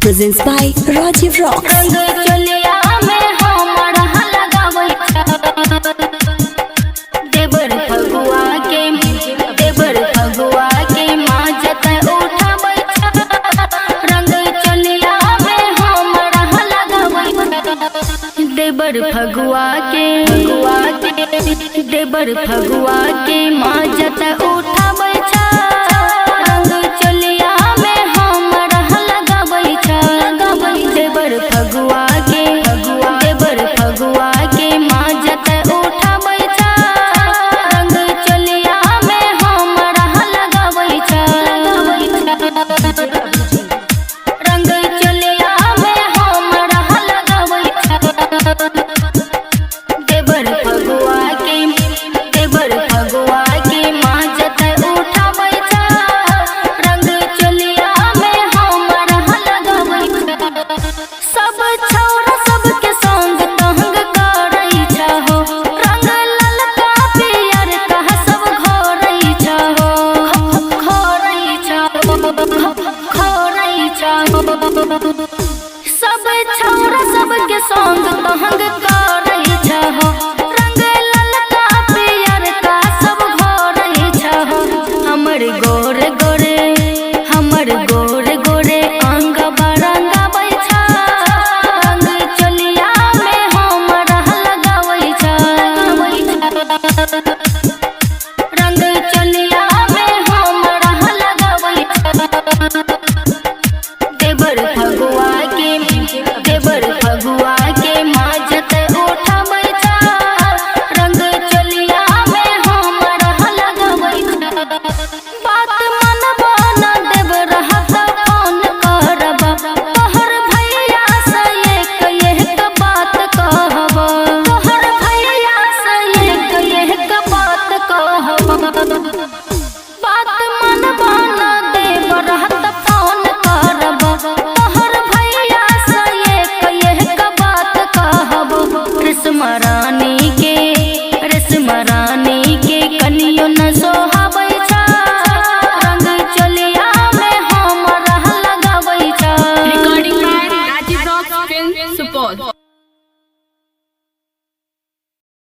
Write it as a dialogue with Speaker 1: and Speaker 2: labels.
Speaker 1: presents by Rajiv Rocks.
Speaker 2: रंग चलिया में हमर लगावै देवर फगुआ के माँ जतै उठाबै रंग चलिया में हमर लगावै देवर फगुआ के माँ जतै उठाबै रंग चलिया में हमर लगावै देवर फगुआ के माँ जतै उठाबै रंग चलिया में हमर लगावै रंग चलिया में हमर लगावै देवर फगुआ के माँ जतै उठाबै रंग चलिया में हमर लगावै सब छौरा सबके संग तंग करै छहो रंग ललका पियर कह सब घोरै छहो सब छौरा सबके संग तंग करै छहो रंग ललका पियर कह सब घोरै छहो हमर गोरे गोरे अंग बरंगाबै रंग चलिया में हमर लगावै रंग चलिया में हमर लगावै देवर फगुआ के माँ जतै उठाबै रंग चलिया में हमर लगावै बात मनबा न देव रहत फोन करबा तोहर भैया से एक बात कहबा तोहर भैया से एक बात कहबा